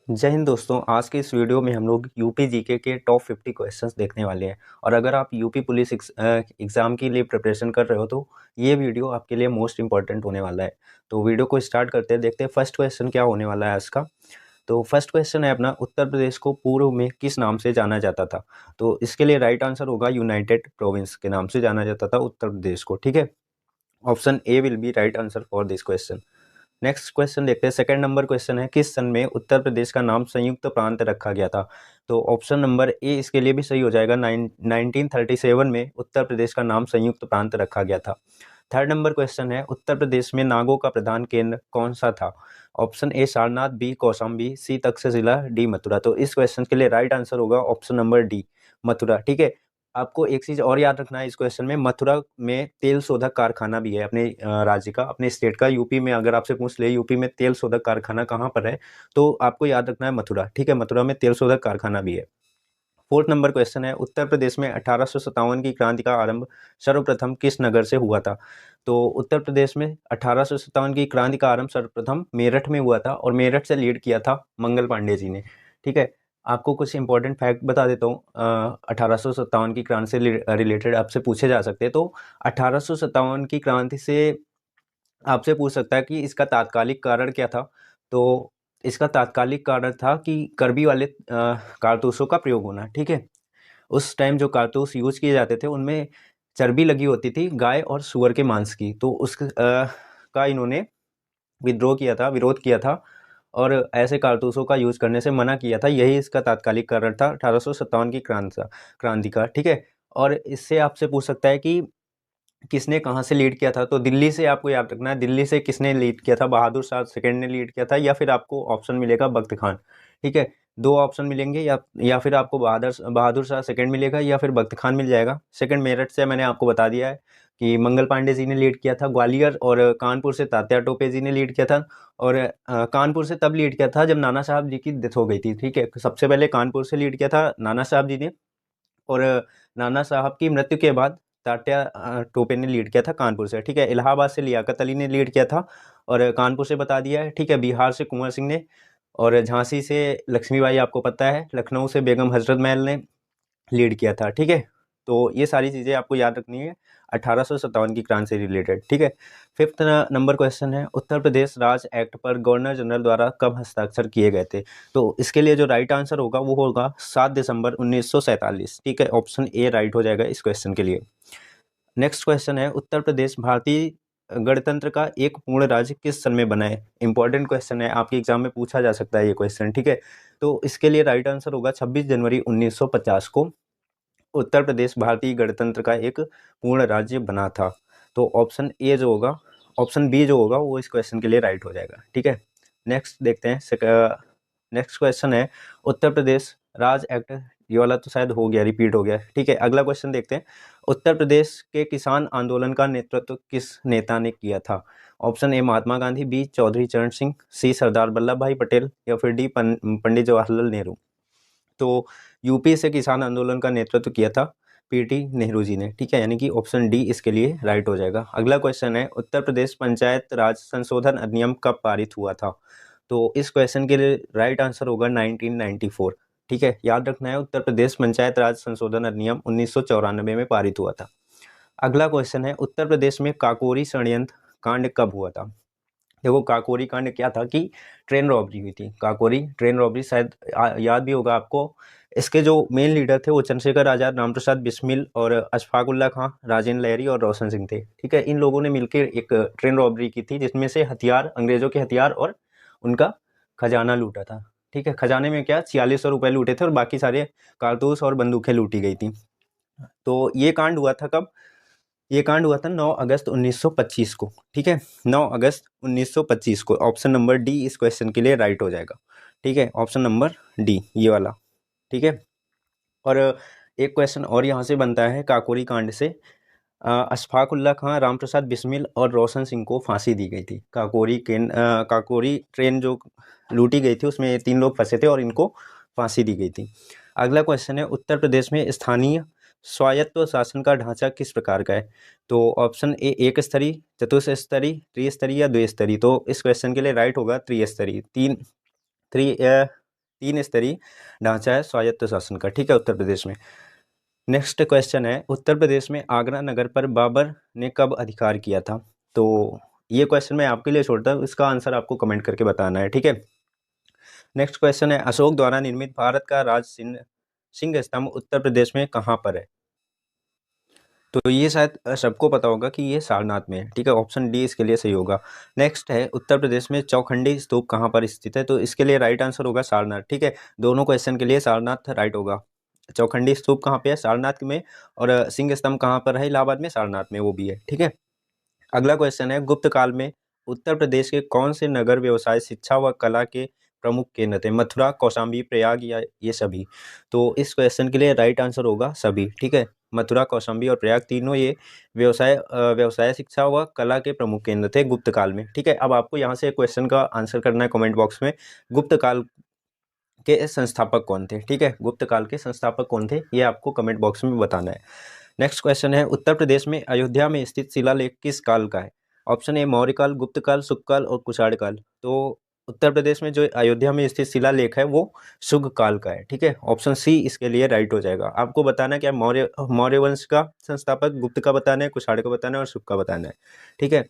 जय हिंद दोस्तों। आज के इस वीडियो में हम लोग यूपी जीके के टॉप 50 क्वेश्चंस देखने वाले हैं। और अगर आप यूपी पुलिस एग्ज़ाम के लिए प्रिपरेशन कर रहे हो तो ये वीडियो आपके लिए मोस्ट इंपॉर्टेंट होने वाला है। तो वीडियो को स्टार्ट करते हैं, देखते हैं फर्स्ट क्वेश्चन क्या होने वाला है इसका। तो फर्स्ट क्वेश्चन है अपना, उत्तर प्रदेश को पूर्व में किस नाम से जाना जाता था। तो इसके लिए राइट आंसर होगा यूनाइटेड प्रोविंस के नाम से जाना जाता था उत्तर प्रदेश को। ठीक है, option A will be right answer for this question. Next question देखते हैं। सेकंड नंबर क्वेश्चन है, किस सन में उत्तर प्रदेश का नाम संयुक्त प्रांत रखा गया था। तो ऑप्शन नंबर ए इसके लिए भी सही हो जाएगा। 1937 में उत्तर प्रदेश का नाम संयुक्त प्रांत रखा गया था। थर्ड नंबर क्वेश्चन है, उत्तर प्रदेश में नागों का प्रधान केंद्र कौन सा था। Option A Sarnath, B Kaushambi, C Taxila, D Mathura. तो इस क्वेश्चन के लिए राइट आंसर होगा ऑप्शन नंबर डी मथुरा। ठीक है, आपको एक चीज और याद रखना है इस क्वेश्चन में, मथुरा में तेल शोधक कारखाना भी है अपने राज्य का, अपने स्टेट का। यूपी में अगर आपसे पूछ ले यूपी में तेल शोधक कारखाना कहाँ पर है, तो आपको याद रखना है मथुरा। ठीक है, मथुरा में तेल शोधक कारखाना भी है। फोर्थ नंबर क्वेश्चन है, उत्तर प्रदेश में 1857 की क्रांति का आरंभ सर्वप्रथम किस नगर से हुआ था। तो उत्तर प्रदेश में 1857 की क्रांति का आरंभ सर्वप्रथम मेरठ में हुआ था, और मेरठ से लीड किया था मंगल पांडे जी ने। ठीक है, आपको कुछ इंपॉर्टेंट फैक्ट बता देता हूँ। 1857 की क्रांति से रिलेटेड आपसे पूछे जा सकते हैं। तो 1857 की क्रांति से आपसे पूछ सकता है कि इसका तात्कालिक कारण क्या था। तो इसका तात्कालिक कारण था कि कर्बी वाले कारतूसों का प्रयोग होना। ठीक है, उस टाइम जो कारतूस यूज किए जाते थे उनमें चर्बी लगी होती थी गाय और सुअर के मांस की। तो उस का इन्होंने विद्रोह किया था, विरोध किया था, और ऐसे कारतूसों का यूज करने से मना किया था। यही इसका तात्कालिक कारण था 1857 की क्रांति का। ठीक है, और इससे आपसे पूछ सकता है कि किसने कहाँ से लीड किया था। तो दिल्ली से आपको याद रखना है, दिल्ली से किसने लीड किया था, बहादुर शाह सेकंड ने लीड किया था, या फिर आपको ऑप्शन मिलेगा बख्त खान। ठीक है, दो ऑप्शन मिलेंगे, या फिर आपको बहादुर शाह सेकंड मिलेगा, या फिर बख्त खान मिल जाएगा। सेकंड मेरठ से मैंने आपको बता दिया है कि मंगल पांडे जी ने लीड किया था। ग्वालियर और कानपुर से तात्या टोपे जी ने लीड किया था, और कानपुर से तब लीड किया था जब नाना साहब जी की डेथ हो गई थी। ठीक है, सबसे पहले कानपुर से लीड किया था नाना साहब जी ने, और नाना साहब की मृत्यु के बाद तात्या टोपे ने लीड किया था कानपुर से। ठीक है, इलाहाबाद से लियाकत अली ने लीड किया था, और कानपुर से बता दिया है। ठीक है, बिहार से कुंवर सिंह ने, और झांसी से लक्ष्मीबाई आपको पता है, लखनऊ से बेगम हजरत महल ने लीड किया था। ठीक है, तो ये सारी चीज़ें आपको याद रखनी है 1857 की क्रांति से रिलेटेड। ठीक है, फिफ्थ नंबर क्वेश्चन है, उत्तर प्रदेश राज्य एक्ट पर गवर्नर जनरल द्वारा कब हस्ताक्षर किए गए थे। तो इसके लिए जो राइट आंसर होगा वो होगा 7 दिसंबर 1947। ठीक है, ऑप्शन ए राइट हो जाएगा इस क्वेश्चन के लिए। नेक्स्ट क्वेश्चन है, उत्तर प्रदेश भारतीय गणतंत्र का एक पूर्ण राज्य किस सन में बना है। इंपॉर्टेंट क्वेश्चन है, आपके एग्जाम में पूछा जा सकता है ये क्वेश्चन। ठीक है, तो इसके लिए राइट आंसर होगा 26 जनवरी 1950 को उत्तर प्रदेश भारतीय गणतंत्र का एक पूर्ण राज्य बना था। तो ऑप्शन ए जो होगा, ऑप्शन बी जो होगा वो इस क्वेश्चन के लिए राइट हो जाएगा। ठीक है, नेक्स्ट देखते हैं। नेक्स्ट क्वेश्चन है, उत्तर प्रदेश राज एक्ट, ये वाला तो शायद हो गया, रिपीट हो गया। ठीक है, अगला क्वेश्चन देखते हैं। उत्तर प्रदेश के किसान आंदोलन का नेतृत्व किस नेता ने किया था। Option A Mahatma Gandhi, B Chaudhary Charan Singh, सी सरदार वल्लभ भाई पटेल, या फिर डी पंडित जवाहरलाल नेहरू। तो यूपी से किसान आंदोलन का नेतृत्व किया था पीटी नेहरू जी ने। ठीक है, यानी कि ऑप्शन डी इसके लिए राइट हो जाएगा। अगला क्वेश्चन है, उत्तर प्रदेश पंचायत राज संशोधन अधिनियम कब पारित हुआ था। तो इस क्वेश्चन के लिए राइट आंसर होगा 1994। ठीक है, याद रखना है, उत्तर प्रदेश पंचायत राज संशोधन अधिनियम 1994 में पारित हुआ था। अगला क्वेश्चन है, उत्तर प्रदेश में काकोरी षड्यंत्र कांड कब हुआ था। देखो, काकोरी कांड क्या था कि ट्रेन रॉबरी हुई थी। काकोरी ट्रेन रॉबरी शायद याद भी होगा आपको। इसके जो मेन लीडर थे वो चंद्रशेखर आजाद, रामप्रसाद बिस्मिल, और अशफाकुल्ला खां, राजेंद्र लहरी और रोशन सिंह थे। ठीक है, इन लोगों ने मिलकर एक ट्रेन रॉबरी की थी जिसमें से हथियार, अंग्रेजों के हथियार और उनका खजाना लूटा था। ठीक है, खजाने में क्या 4600 रुपए लूटे थे, और बाकी सारे कारतूस और बंदूकें लूटी गई थी। तो ये कांड हुआ था कब, ये कांड हुआ था 9 अगस्त 1925 को। ठीक है, 9 अगस्त 1925 को। ऑप्शन नंबर डी इस क्वेश्चन के लिए राइट हो जाएगा। ठीक है, ऑप्शन नंबर डी ये वाला। ठीक है, और एक क्वेश्चन और यहाँ से बनता है काकोरी कांड से। अशफाक उल्ला खां, रामप्रसाद बिस्मिल और रोशन सिंह को फांसी दी गई थी। काकोरी ट्रेन जो लूटी गई थी उसमें ये 3 लोग फंसे थे और इनको फांसी दी गई थी। अगला क्वेश्चन है, उत्तर प्रदेश में स्थानीय स्वायत्त शासन का ढांचा किस प्रकार का है। तो ऑप्शन ए एक स्तरीय, चतुस्तरीय, त्रिस्तरीय या द्विस्तरीय। तो इस क्वेश्चन के लिए राइट होगा त्रिस्तरीय। 3 स्तरीय ढांचा है स्वायत्त शासन का, ठीक है, उत्तर प्रदेश में। नेक्स्ट क्वेश्चन है, उत्तर प्रदेश में आगरा नगर पर बाबर ने कब अधिकार किया था? तो ये क्वेश्चन मैं आपके लिए छोड़ता हूँ, इसका आंसर आपको कमेंट करके बताना है, ठीक है। नेक्स्ट क्वेश्चन है, अशोक द्वारा निर्मित भारत का राज सिंह स्तंभ उत्तर प्रदेश में कहाँ पर है? तो ये शायद सबको पता होगा कि ये सारनाथ में है, ठीक है, ऑप्शन डी इसके लिए सही होगा। नेक्स्ट है, उत्तर प्रदेश में चौखंडी स्तूप कहाँ पर स्थित है? तो इसके लिए राइट आंसर होगा सारनाथ, ठीक है। दोनों क्वेश्चन के लिए सारनाथ राइट होगा। चौखंडी स्तूप कहाँ पे है? सारनाथ में। और सिंह स्तंभ कहाँ पर है? इलाहाबाद में, सारनाथ में वो भी है, ठीक है। अगला क्वेश्चन है, गुप्त काल में उत्तर प्रदेश के कौन से नगर व्यवसाय, शिक्षा व कला के प्रमुख केंद्र थे? मथुरा, कौशाम्बी, प्रयाग या ये सभी? तो इस क्वेश्चन के लिए राइट आंसर होगा सभी, ठीक है। मथुरा, कौशाम्बी और प्रयाग तीनों ये व्यवसाय, शिक्षा व कला के प्रमुख केंद्र थे गुप्त काल में, ठीक है। अब आपको यहाँ से क्वेश्चन का आंसर करना है कमेंट बॉक्स में, गुप्त काल के संस्थापक कौन थे? ठीक है, गुप्त काल के संस्थापक कौन थे, ये आपको कमेंट बॉक्स में बताना है। नेक्स्ट क्वेश्चन है, उत्तर प्रदेश में अयोध्या में स्थित शिलालेख किस काल का है? ऑप्शन ए मौर्य काल, गुप्त काल, शुक काल और कुषाण काल। तो उत्तर प्रदेश में जो अयोध्या में स्थित शिलालेख है वो शुक काल का है, ठीक है। ऑप्शन सी इसके लिए राइट हो जाएगा। आपको बताना है क्या, मौर्य वंश का संस्थापक, गुप्त का बताना है, कुषाण का बताना है और शुक का बताना है, ठीक है।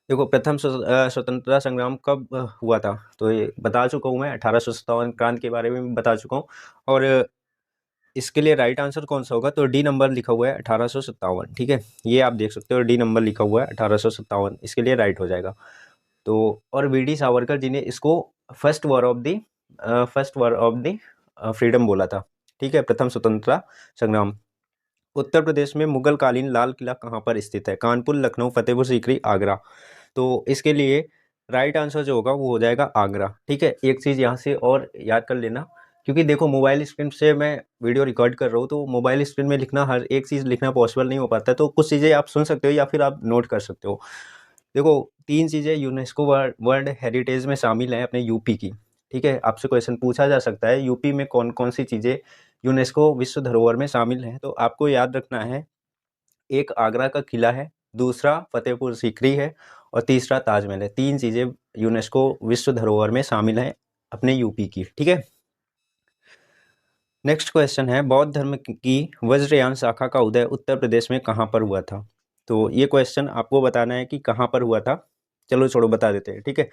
देखो, प्रथम स्वतंत्रता संग्राम कब हुआ था? तो ये बता चुका हूँ मैं, 1857 क्रांति के बारे में बता चुका हूँ। और इसके लिए राइट आंसर कौन सा होगा? तो डी नंबर लिखा हुआ है 1857, ठीक है, ये आप देख सकते हो, डी नंबर लिखा हुआ है 1857, इसके लिए राइट हो जाएगा। तो और वी.डी. सावरकर जी ने इसको first war of the freedom बोला था, ठीक है, प्रथम स्वतंत्रता संग्राम। उत्तर प्रदेश में मुगल कालीन लाल किला कहाँ पर स्थित है? कानपुर, लखनऊ, फतेहपुर सीकरी, आगरा। तो इसके लिए राइट आंसर जो होगा वो हो जाएगा आगरा, ठीक है। एक चीज़ यहाँ से और याद कर लेना, क्योंकि देखो मोबाइल स्क्रीन से मैं वीडियो रिकॉर्ड कर रहा हूँ, तो मोबाइल स्क्रीन में लिखना, हर एक चीज़ लिखना पॉसिबल नहीं हो पाता है, तो कुछ चीज़ें आप सुन सकते हो या फिर आप नोट कर सकते हो। देखो, 3 चीज़ें यूनेस्को वर्ल्ड हेरिटेज में शामिल हैं अपने यूपी की, ठीक है। आपसे क्वेश्चन पूछा जा सकता है यूपी में कौन कौन सी चीज़ें यूनेस्को विश्व धरोहर में शामिल हैं, तो आपको याद रखना है, एक आगरा का किला है, दूसरा फतेहपुर सीकरी है और तीसरा ताजमहल है। 3 चीज़ें यूनेस्को विश्व धरोहर में शामिल हैं अपने यूपी की, ठीक है। नेक्स्ट क्वेश्चन है, बौद्ध धर्म की वज्रयान शाखा का उदय उत्तर प्रदेश में कहाँ पर हुआ था? तो ये क्वेश्चन आपको बताना है कि कहाँ पर हुआ था। चलो छोड़ो, बता देते हैं, ठीक है।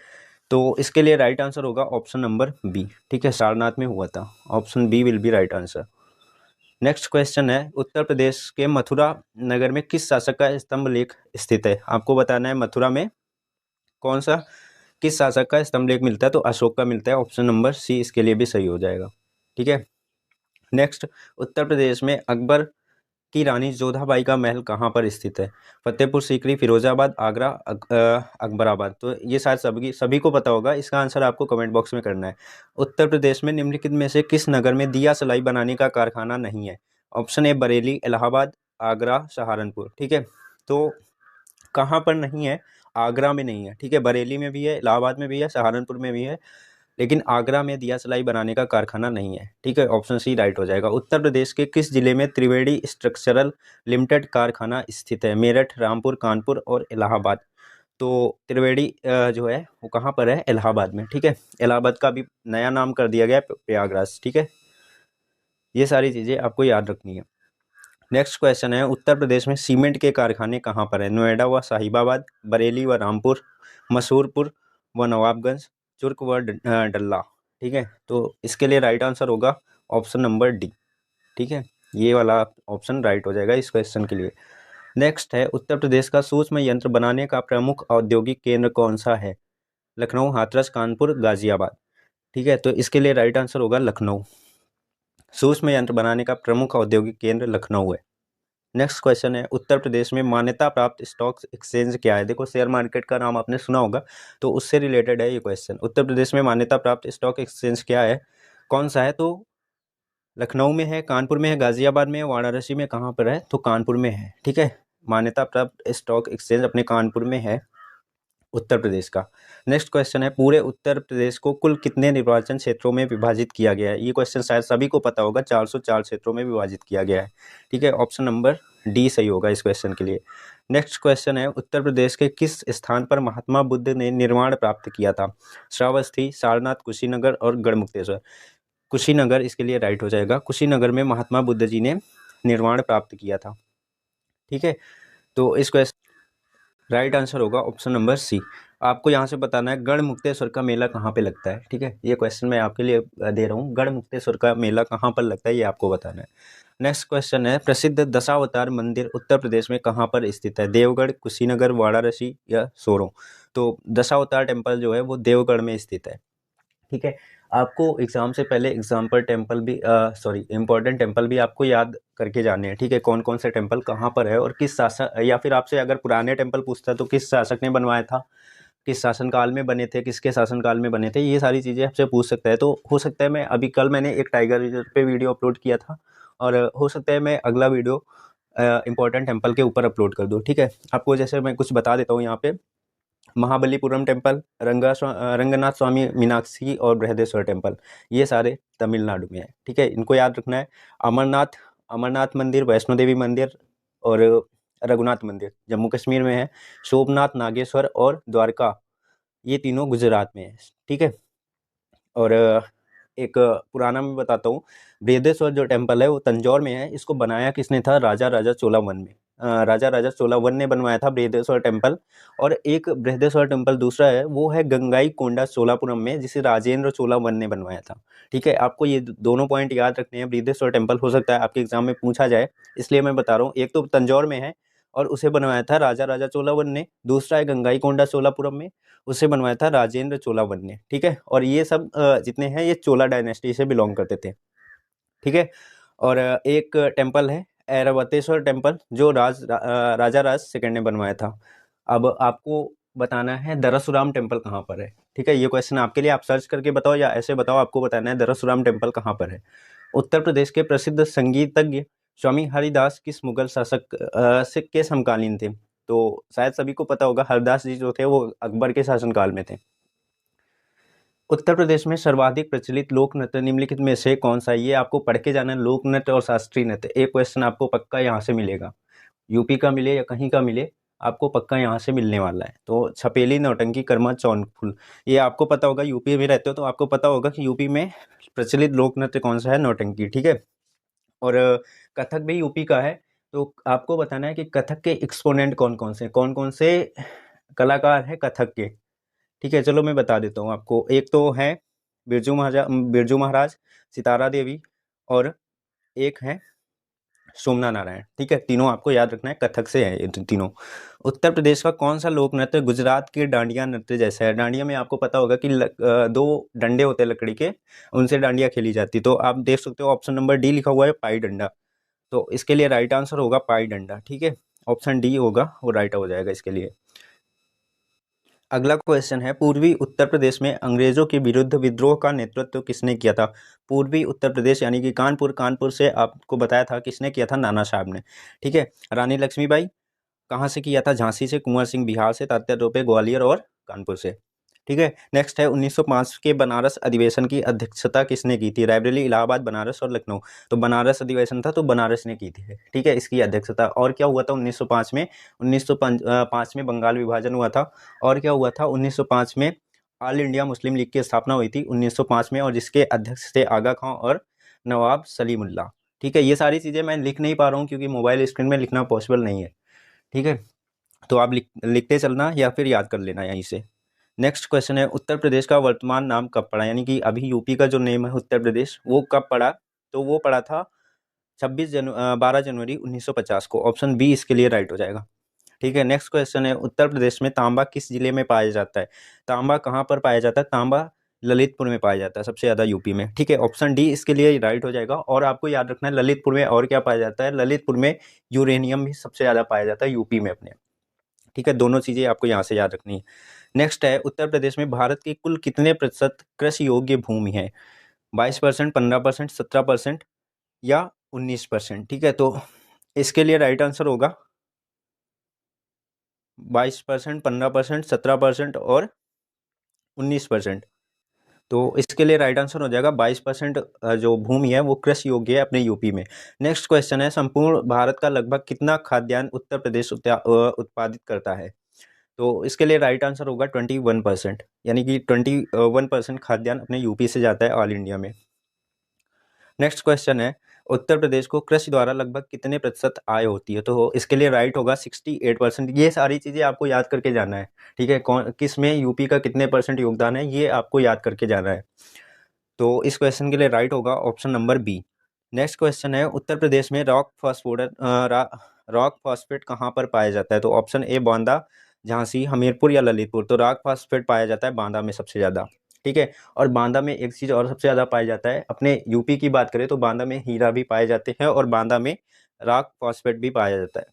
तो इसके लिए राइट आंसर होगा ऑप्शन नंबर बी, ठीक है, सारनाथ में हुआ था। Option B will be right answer. Next question है, उत्तर प्रदेश के मथुरा नगर में किस शासक का स्तंभ लेख स्थित है? आपको बताना है मथुरा में कौन सा, किस शासक का स्तंभ लेख मिलता है? तो अशोक का मिलता है। ऑप्शन नंबर सी इसके लिए भी सही हो जाएगा, ठीक है। नेक्स्ट, उत्तर प्रदेश में अकबर की रानी जोधाबाई का महल कहाँ पर स्थित है? फतेहपुर सीकरी, फिरोजाबाद, आगरा, अकबराबाद। तो ये शायद सभी को पता होगा, इसका आंसर आपको कमेंट बॉक्स में करना है। उत्तर प्रदेश में निम्नलिखित में से किस नगर में दिया सलाई बनाने का कारखाना नहीं है? ऑप्शन ए बरेली, इलाहाबाद, आगरा, सहारनपुर, ठीक है। तो कहाँ पर नहीं है? आगरा में नहीं है, ठीक है, बरेली में भी है, इलाहाबाद में भी है, सहारनपुर में भी है, लेकिन आगरा में दिया सलाई बनाने का कारखाना नहीं है, ठीक है। ऑप्शन सी राइट हो जाएगा। उत्तर प्रदेश के किस जिले में त्रिवेणी स्ट्रक्चरल लिमिटेड कारखाना स्थित है? मेरठ, रामपुर, कानपुर और इलाहाबाद। तो त्रिवेणी जो है वो कहाँ पर है? इलाहाबाद में, ठीक है। इलाहाबाद का भी नया नाम कर दिया गया है प्रयागराज, ठीक है। ये सारी चीज़ें आपको याद रखनी है। नेक्स्ट क्वेश्चन है, उत्तर प्रदेश में सीमेंट के कारखाने कहाँ पर है? नोएडा व साहिबाबाद, बरेली व रामपुर, मसूरपुर व नवाबगंज, चुर्क व डल्ला, ठीक है। तो इसके लिए राइट आंसर होगा ऑप्शन नंबर डी, ठीक है, ये वाला ऑप्शन राइट हो जाएगा इस क्वेश्चन के लिए। नेक्स्ट है, उत्तर प्रदेश का सूक्ष्म यंत्र बनाने का प्रमुख औद्योगिक केंद्र कौन सा है? लखनऊ, हाथरस, कानपुर, गाजियाबाद, ठीक है। तो इसके लिए राइट आंसर होगा लखनऊ। सूक्ष्म यंत्र बनाने का प्रमुख औद्योगिक केंद्र लखनऊ है। नेक्स्ट क्वेश्चन है, उत्तर प्रदेश में मान्यता प्राप्त स्टॉक एक्सचेंज क्या है? देखो, शेयर मार्केट का नाम आपने सुना होगा, तो उससे रिलेटेड है ये क्वेश्चन। उत्तर प्रदेश में मान्यता प्राप्त स्टॉक एक्सचेंज क्या है, कौन सा है? तो लखनऊ में है, कानपुर में है, गाजियाबाद में है, वाराणसी में, कहाँ पर है? तो कानपुर में है, ठीक है। मान्यता प्राप्त स्टॉक एक्सचेंज अपने कानपुर में है उत्तर प्रदेश का। नेक्स्ट क्वेश्चन है, पूरे उत्तर प्रदेश को कुल कितने निर्वाचन क्षेत्रों में विभाजित किया गया है? ये क्वेश्चन शायद सभी को पता होगा, 404 क्षेत्रों में विभाजित किया गया है, ठीक है। ऑप्शन नंबर डी सही होगा इस क्वेश्चन के लिए। नेक्स्ट क्वेश्चन है, उत्तर प्रदेश के किस स्थान पर महात्मा बुद्ध ने निर्वाण प्राप्त किया था? श्रावस्ती, सारनाथ, कुशीनगर और गढ़मुक्तेश्वर। कुशीनगर इसके लिए राइट हो जाएगा। कुशीनगर में महात्मा बुद्ध जी ने निर्वाण प्राप्त किया था। ठीक है, तो इस क्वेश्चन राइट आंसर होगा ऑप्शन नंबर सी। आपको यहाँ से बताना है गढ़मुक्तेश्वर का मेला कहाँ पे लगता है। ठीक है, ये क्वेश्चन मैं आपके लिए दे रहा हूँ, गढ़मुक्तेश्वर का मेला कहाँ पर लगता है ये आपको बताना है। नेक्स्ट क्वेश्चन है, प्रसिद्ध दशावतार मंदिर उत्तर प्रदेश में कहाँ पर स्थित है? देवगढ़, कुशीनगर, वाराणसी या सोरो। तो दशावतार टेम्पल जो है वो देवगढ़ में स्थित है। ठीक है, आपको एग्जाम से पहले एग्जाम्पल टेम्पल भी इंपॉर्टेंट टेम्पल भी आपको याद करके जाने हैं। ठीक है, कौन कौन से टेम्पल कहाँ पर है और किस शासक, या फिर आपसे अगर पुराने टेम्पल पूछता है तो किस शासक ने बनवाया था, किस शासनकाल में बने थे, किसके शासनकाल में बने थे, ये सारी चीज़ें आपसे पूछ सकता है। तो हो सकता है मैं अभी कल मैंने एक टाइगर रिजर्व पे वीडियो अपलोड किया था, और हो सकता है मैं अगला वीडियो इंपॉर्टेंट टेम्पल के ऊपर अपलोड कर दूँ। ठीक है, आपको जैसे मैं कुछ बता देता हूँ यहाँ पे, महाबलीपुरम टेम्पल, रंगनाथ स्वामी मीनाक्षी और बृहदेश्वर टेम्पल, ये सारे तमिलनाडु में है। ठीक है, इनको याद रखना है। अमरनाथ, अमरनाथ मंदिर, वैष्णो देवी मंदिर और रघुनाथ मंदिर जम्मू कश्मीर में है। सोमनाथ, नागेश्वर और द्वारका, ये तीनों गुजरात में है। ठीक है, और एक पुराना मैं बताता हूँ, बृहदेश्वर जो टेम्पल है वो तंजौर में है। इसको बनाया किसने था? राजा राजा चोलावन में। राजा राजा चोलावन ने बनवाया था बृहदेश्वर टेम्पल। और एक बृहदेश्वर टेम्पल दूसरा है, वो है गंगाई कोंडा सोलापुरम में, जिसे राजेंद्र चोलावन ने बनवाया था। ठीक है, आपको ये दोनों पॉइंट याद रखने हैं। बृहदेश्वर टेम्पल हो सकता है आपके एग्जाम में पूछा जाए, इसलिए मैं बता रहा हूँ। एक तो तंजौर में है और उसे बनवाया था राजा राजा चोलावन ने, दूसरा है गंगाई कोंडा सोलापुरम में, उसे बनवाया था राजेंद्र चोलावन ने। ठीक है, और ये सब जितने हैं ये चोला डायनेस्टी से बिलोंग करते थे। ठीक है, और एक टेम्पल है ऐरावतेश्वर टेम्पल, जो राजा राज सेकंड ने बनवाया था। अब आपको बताना है दरसुराम टेम्पल कहाँ पर है। ठीक है, ये क्वेश्चन आपके लिए, आप सर्च करके बताओ या ऐसे बताओ, आपको बताना है दरसुराम टेम्पल कहाँ पर है। उत्तर प्रदेश के प्रसिद्ध संगीतज्ञ स्वामी हरिदास किस मुगल शासक से के समकालीन थे? तो शायद सभी को पता होगा, हरदास जी जो थे वो अकबर के शासनकाल में थे। उत्तर प्रदेश में सर्वाधिक प्रचलित लोक नृत्य निम्नलिखित में से कौन सा है? ये आपको पढ़ के जाना है, लोक नृत्य और शास्त्रीय नृत्य। एक क्वेश्चन आपको पक्का यहाँ से मिलेगा, यूपी का मिले या कहीं का मिले, आपको पक्का यहाँ से मिलने वाला है। तो छपेली, नौटंकी, कर्मा, चौनफुल, ये आपको पता होगा, यूपी में रहते हो तो आपको पता होगा कि यूपी में प्रचलित लोक नृत्य कौन सा है, नौटंकी। ठीक है, और कथक भी यूपी का है। तो आपको बताना है कि कथक के एक्सपोनेंट कौन कौन से कलाकार हैं कथक के। ठीक है, चलो मैं बता देता हूँ आपको। एक तो है बिरजू महाराज, सितारा देवी, और एक है सोमना नारायण। ठीक है, तीनों आपको याद रखना है, कथक से है ये तीनों। उत्तर प्रदेश का कौन सा लोक नृत्य गुजरात के डांडिया नृत्य जैसा है? डांडिया में आपको पता होगा कि दो डंडे होते हैं लकड़ी के, उनसे डांडिया खेली जाती है। तो आप देख सकते हो ऑप्शन नंबर डी लिखा हुआ है, पाई डंडा। तो इसके लिए राइट आंसर होगा पाई डंडा। ठीक है, ऑप्शन डी होगा वो राइट हो जाएगा इसके लिए। अगला क्वेश्चन है, पूर्वी उत्तर प्रदेश में अंग्रेजों के विरुद्ध विद्रोह का नेतृत्व किसने किया था? पूर्वी उत्तर प्रदेश यानी कि कानपुर, कानपुर से आपको बताया था किसने किया था, नाना साहब ने। ठीक है, रानी लक्ष्मीबाई। कहाँ से किया था? झांसी से, कुंवर सिंह बिहार से, तात्या टोपे ग्वालियर और कानपुर से। ठीक है, नेक्स्ट है 1905 के बनारस अधिवेशन की अध्यक्षता किसने की थी? रायबरेली, इलाहाबाद, बनारस और लखनऊ। तो बनारस अधिवेशन था तो बनारस ने की थी। ठीक है, इसकी अध्यक्षता। और क्या हुआ था 1905 में? 1905 में बंगाल विभाजन हुआ था। और क्या हुआ था 1905 में? ऑल इंडिया मुस्लिम लीग की स्थापना हुई थी 1905 में, और जिसके अध्यक्ष थे आगा खां और नवाब सलीमुल्लाह। ठीक है, ये सारी चीज़ें मैं लिख नहीं पा रहा हूँ क्योंकि मोबाइल स्क्रीन में लिखना पॉसिबल नहीं है। ठीक है, तो आप लिखते चलना या फिर याद कर लेना यहीं से। नेक्स्ट क्वेश्चन है, उत्तर प्रदेश का वर्तमान नाम कब पड़ा? यानी कि अभी यूपी का जो नेम है उत्तर प्रदेश, वो कब पड़ा? तो वो पड़ा था 12 जनवरी 1950 को। ऑप्शन बी इसके लिए राइट हो जाएगा। ठीक है, नेक्स्ट क्वेश्चन है, उत्तर प्रदेश में तांबा किस जिले में पाया जाता है? तांबा कहाँ पर पाया जाता है? तांबा ललितपुर में पाया जाता है सबसे ज़्यादा यूपी में। ठीक है, ऑप्शन डी इसके लिए राइट हो जाएगा। और आपको याद रखना है ललितपुर में और क्या पाया जाता है, ललितपुर में यूरेनियम भी सबसे ज़्यादा पाया जाता है यूपी में अपने। ठीक है, दोनों चीज़ें आपको यहाँ से याद रखनी है। नेक्स्ट है, उत्तर प्रदेश में भारत की कुल कितने प्रतिशत कृषि योग्य भूमि है? 22%, 15%, 17% या 19%? ठीक है, तो इसके लिए राइट आंसर होगा 22%, 15%, 17% और 19%। तो इसके लिए राइट आंसर हो जाएगा 22% जो भूमि है वो कृषि योग्य है अपने यूपी में। नेक्स्ट क्वेश्चन है, संपूर्ण भारत का लगभग कितना खाद्यान्न उत्तर प्रदेश उत्पादित करता है? तो इसके लिए राइट आंसर होगा 21%, यानी कि 21% खाद्यान्न अपने यूपी से जाता है ऑल इंडिया में। नेक्स्ट क्वेश्चन है, उत्तर प्रदेश को कृषि द्वारा लगभग कितने प्रतिशत आय होती है? तो इसके लिए राइट होगा 68%। ये सारी चीज़ें आपको याद करके जाना है, ठीक है। कौन किस में यूपी का कितने % योगदान है, ये आपको याद करके जाना है। तो इस क्वेश्चन के लिए राइट होगा option number B. Next question है, उत्तर प्रदेश में रॉक फॉस्फेट कहाँ पर पाया जाता है? तो ऑप्शन ए बांदा, झांसी, हमीरपुर या ललितपुर। तो रॉक फॉस्फेट पाया जाता है बांदा में सबसे ज़्यादा, ठीक है। और बांदा में एक चीज़ और सबसे ज़्यादा पाया जाता है, अपने यूपी की बात करें तो बांदा में हीरा भी पाए जाते हैं और बांदा में रॉक फॉस्फेट भी पाया जाता है।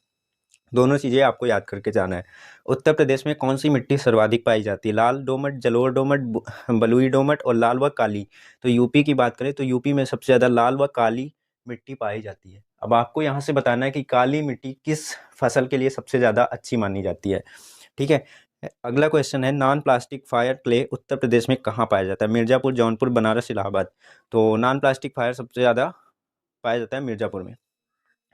दोनों चीज़ें आपको याद करके जाना है। उत्तर प्रदेश में कौन सी मिट्टी सर्वाधिक पाई जाती है? लाल दोमट, जलोढ़ दोमट, बलुई दोमट और लाल व काली। तो यूपी की बात करें तो यूपी में सबसे ज़्यादा लाल व काली मिट्टी पाई जाती है। अब आपको यहाँ से बताना है कि काली मिट्टी किस फसल के लिए सबसे ज़्यादा अच्छी मानी जाती है, ठीक है। अगला क्वेश्चन है, non plastic fire clay Uttar Pradesh में कहाँ पाया जाता है? मिर्ज़ापुर, जौनपुर, बनारस, इलाहाबाद। तो नॉन प्लास्टिक फायर सबसे ज़्यादा पाया जाता है मिर्ज़ापुर में,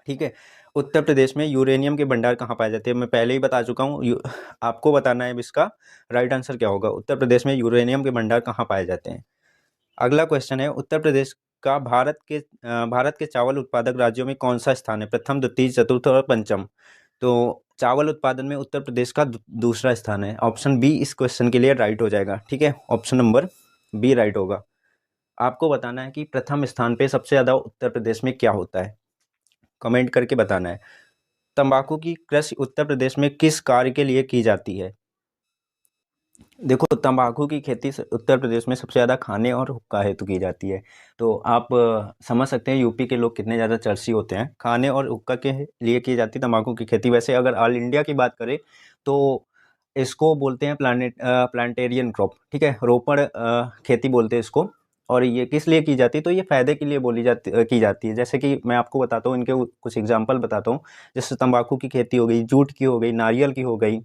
ठीक है। उत्तर प्रदेश में यूरेनियम के भंडार कहाँ पाए जाते हैं? मैं पहले ही बता चुका हूँ, आपको बताना है अब इसका राइट आंसर क्या होगा। उत्तर प्रदेश में यूरेनियम के भंडार कहाँ पाए जाते हैं? अगला क्वेश्चन है, उत्तर प्रदेश का भारत के चावल उत्पादक राज्यों में कौन सा स्थान है? प्रथम, द्वितीय, चतुर्थ और पंचम। तो चावल उत्पादन में उत्तर प्रदेश का दूसरा स्थान है। ऑप्शन बी इस क्वेश्चन के लिए राइट हो जाएगा, ठीक है। ऑप्शन नंबर बी राइट होगा। आपको बताना है कि प्रथम स्थान पे सबसे ज़्यादा उत्तर प्रदेश में क्या होता है, कमेंट करके बताना है। तंबाकू की कृषि उत्तर प्रदेश में किस कार्य के लिए की जाती है? देखो, तंबाकू की खेती उत्तर प्रदेश में सबसे ज़्यादा खाने और हुक्का हेतु की जाती है। तो आप समझ सकते हैं यूपी के लोग कितने ज़्यादा चर्ची होते हैं। खाने और हुक्का के लिए की जाती है तंबाकू की खेती। वैसे अगर ऑल इंडिया की बात करें तो इसको बोलते हैं प्लांटेरियन क्रॉप, ठीक है। रोपण खेती बोलते हैं इसको। और ये किस लिए की जाती है? तो ये फ़ायदे के लिए की जाती है। जैसे कि मैं आपको बताता हूँ, इनके कुछ एग्जाम्पल बताता हूँ। जैसे तंबाकू की खेती हो गई, जूट की हो गई, नारियल की हो गई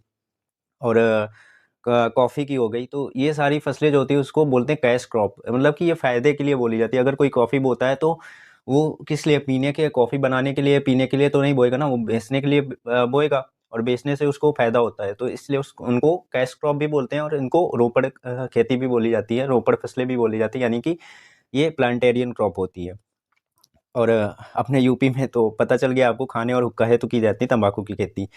और कॉफ़ी की हो गई। तो ये सारी फसलें जो होती है उसको बोलते हैं कैश क्रॉप, मतलब कि ये फ़ायदे के लिए बोली जाती है। अगर कोई कॉफ़ी बोता है तो वो किस लिए? पीने के, कॉफ़ी बनाने के लिए, पीने के लिए तो नहीं बोएगा ना, वो बेचने के लिए बोएगा और बेचने से उसको फ़ायदा होता है। तो इसलिए उनको कैश क्रॉप भी बोलते हैं और इनको रोपड़ खेती भी बोली जाती है, रोपड़ फसलें भी बोली जाती है, यानी कि ये प्लांटेरियन क्रॉप होती है। और अपने यूपी में तो पता चल गया आपको, खाने और हुक्का हेतु की जाती है तंबाकू की खेती।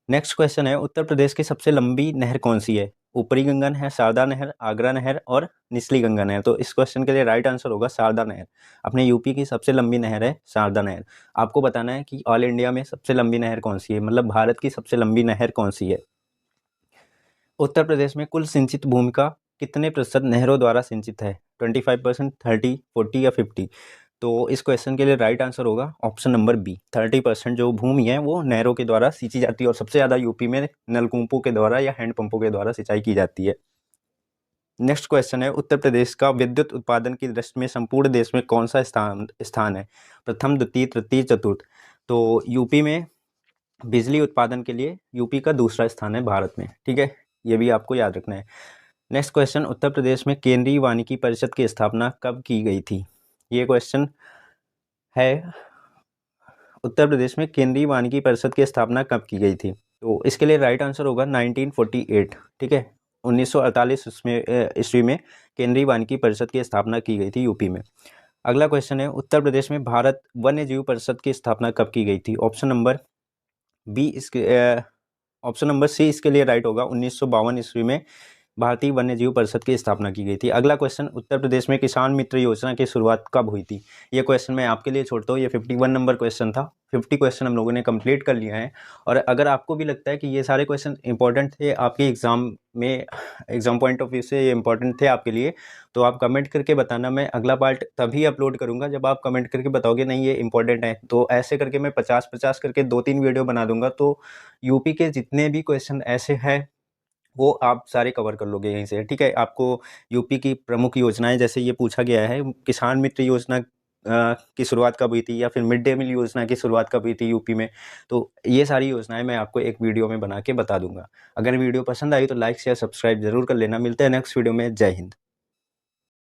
नेक्स्ट क्वेश्चन है, उत्तर प्रदेश की सबसे लंबी नहर कौन सी है? ऊपरी गंगा नहर, शारदा नहर, आगरा नहर और निचली गंगा नहर। तो इस क्वेश्चन के लिए राइट आंसर होगा शारदा नहर। अपने यूपी की सबसे लंबी नहर है शारदा नहर। आपको बताना है कि ऑल इंडिया में सबसे लंबी नहर कौन सी है, मतलब भारत की सबसे लंबी नहर कौन सी है। उत्तर प्रदेश में कुल सिंचित भूमि का कितने प्रतिशत नहरों द्वारा सिंचित है? 25%, 30, 40 या 50। तो इस क्वेश्चन के लिए राइट आंसर होगा ऑप्शन नंबर बी। 30% जो भूमि है वो नहरों के द्वारा सींची जाती है और सबसे ज़्यादा यूपी में नलकूपों के द्वारा या हैंडपंपों के द्वारा सिंचाई की जाती है। नेक्स्ट क्वेश्चन है, उत्तर प्रदेश का विद्युत उत्पादन की दृष्टि में संपूर्ण देश में कौन सा स्थान है? प्रथम, द्वितीय, तृतीय, चतुर्थ। तो यूपी में बिजली उत्पादन के लिए यूपी का दूसरा स्थान है भारत में, ठीक है। ये भी आपको याद रखना है। नेक्स्ट क्वेश्चन, उत्तर प्रदेश में केंद्रीय वानिकी परिषद की स्थापना कब की गई थी? ये क्वेश्चन है, उत्तर प्रदेश में केंद्रीय वानिकी परिषद की स्थापना कब की गई थी? तो इसके लिए राइट आंसर होगा 1948, ठीक है। 1948 ईस्वी में केंद्रीय वानिकी परिषद की स्थापना की गई थी यूपी में। अगला क्वेश्चन है, उत्तर प्रदेश में भारत वन्य जीव परिषद की स्थापना कब की गई थी? ऑप्शन नंबर सी इसके लिए राइट होगा। 1952 ईस्वी में भारतीय वन्य जीव परिषद की स्थापना की गई थी। अगला क्वेश्चन, उत्तर प्रदेश में किसान मित्र योजना की शुरुआत कब हुई थी? ये क्वेश्चन मैं आपके लिए छोड़ता हूँ, ये 51 नंबर क्वेश्चन था। 50 क्वेश्चन हम लोगों ने कंप्लीट कर लिया है। और अगर आपको भी लगता है कि ये सारे क्वेश्चन इंपॉर्टेंट थे आपके एग्जाम में, एग्जाम पॉइंट ऑफ व्यू से ये इंपॉर्टेंट थे आपके लिए, तो आप कमेंट करके बताना। मैं अगला पार्ट तभी अपलोड करूँगा जब आप कमेंट करके बताओगे नहीं ये इंपॉर्टेंट है। तो ऐसे करके मैं 50-50 करके 2-3 वीडियो बना दूंगा। तो यूपी के जितने भी क्वेश्चन ऐसे हैं वो आप सारे कवर कर लोगे यहीं से, ठीक है। आपको यूपी की प्रमुख योजनाएं, जैसे ये पूछा गया है किसान मित्र योजना की शुरुआत कब हुई थी, या फिर मिड डे मील योजना की शुरुआत कब हुई थी यूपी में, तो ये सारी योजनाएं मैं आपको एक वीडियो में बना के बता दूंगा। अगर वीडियो पसंद आई तो लाइक शेयर सब्सक्राइब जरूर कर लेना। मिलते हैं नेक्स्ट वीडियो में। जय हिंद।